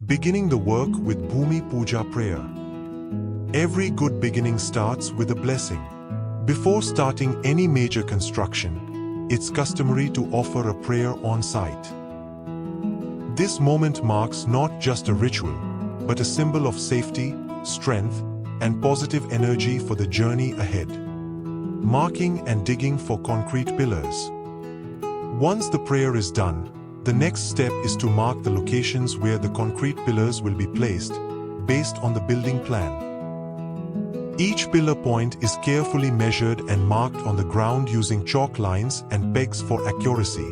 Beginning the work with Bhumi Puja prayer. Every good beginning starts with a blessing. Before starting any major construction, it's customary to offer a prayer on site. This moment marks not just a ritual, but a symbol of safety, strength, and positive energy for the journey ahead. Marking and digging for concrete pillars. Once the prayer is done, the next step is to mark the locations where the concrete pillars will be placed, based on the building plan. Each pillar point is carefully measured and marked on the ground using chalk lines and pegs for accuracy.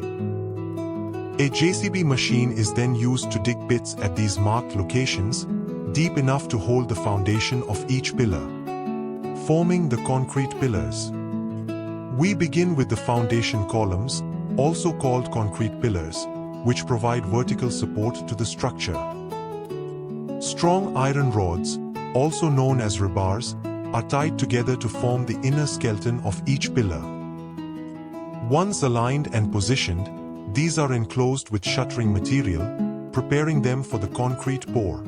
A JCB machine is then used to dig pits at these marked locations, deep enough to hold the foundation of each pillar, forming the concrete pillars. We begin with the foundation columns, also called concrete pillars, which provide vertical support to the structure. Strong iron rods, also known as rebars, are tied together to form the inner skeleton of each pillar. Once aligned and positioned, these are enclosed with shuttering material, preparing them for the concrete pour.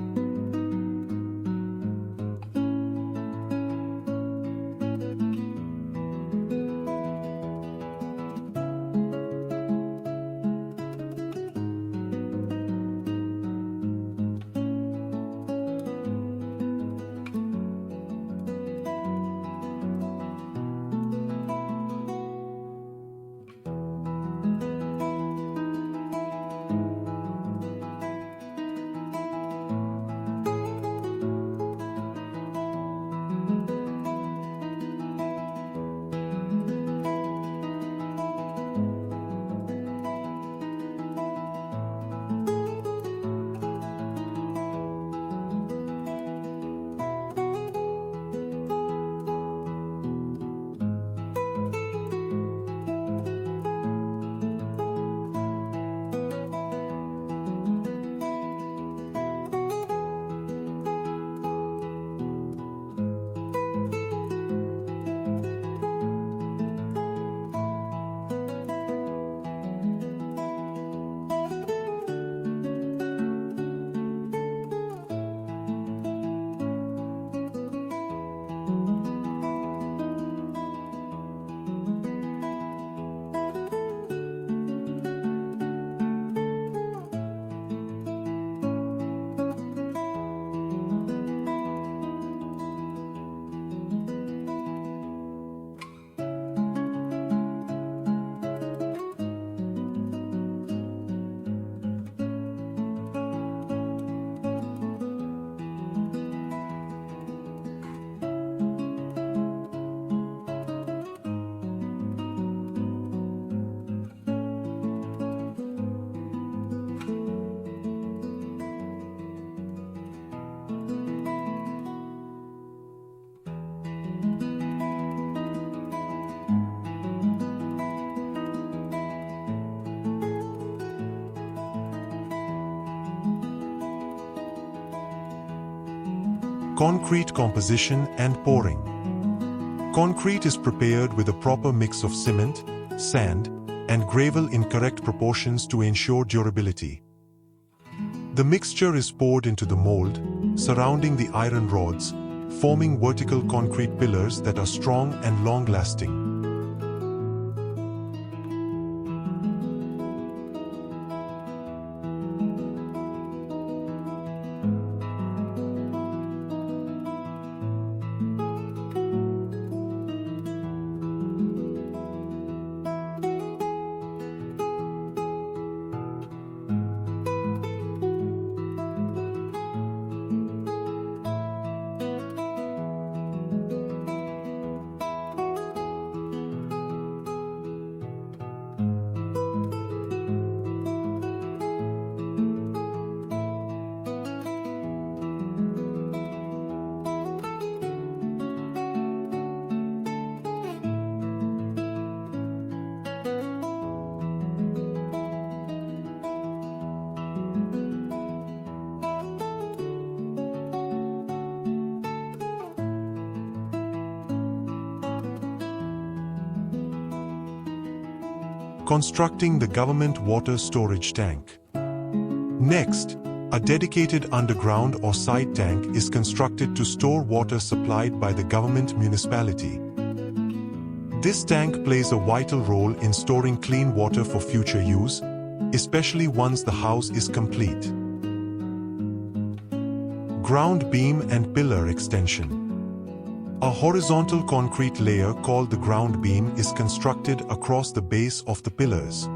Concrete composition and pouring. Concrete is prepared with a proper mix of cement, sand, and gravel in correct proportions to ensure durability. The mixture is poured into the mold, surrounding the iron rods, forming vertical concrete pillars that are strong and long-lasting. Constructing the government water storage tank. Next, A dedicated underground or side tank is constructed to store water supplied by the government municipality. This tank plays a vital role in storing clean water for future use, especially once the house is complete. Ground beam and pillar extension. A horizontal concrete layer called the ground beam is constructed across the base of the pillars.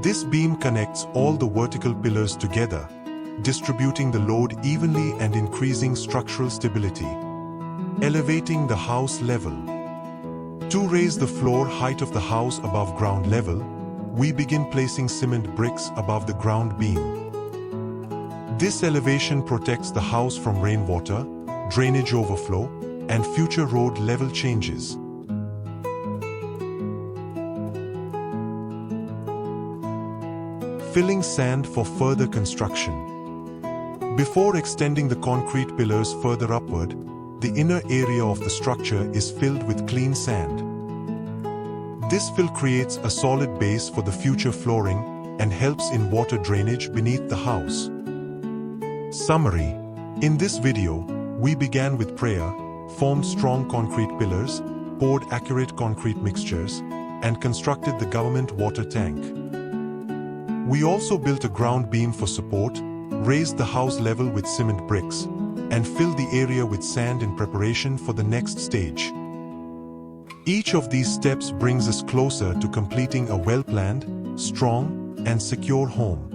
This beam connects all the vertical pillars together, distributing the load evenly and increasing structural stability, elevating the house level. To raise the floor height of the house above ground level, we begin placing cement bricks above the ground beam. This elevation protects the house from rainwater, drainage overflow, and future road level changes. Filling sand for further construction. Before extending the concrete pillars further upward, the inner area of the structure is filled with clean sand. This fill creates a solid base for the future flooring and helps in water drainage beneath the house. Summary. In this video, we began with prayer, formed strong concrete pillars, poured accurate concrete mixtures, and constructed the government water tank. We also built a ground beam for support, raised the house level with cement bricks, and filled the area with sand in preparation for the next stage. Each of these steps brings us closer to completing a well-planned, strong, and secure home.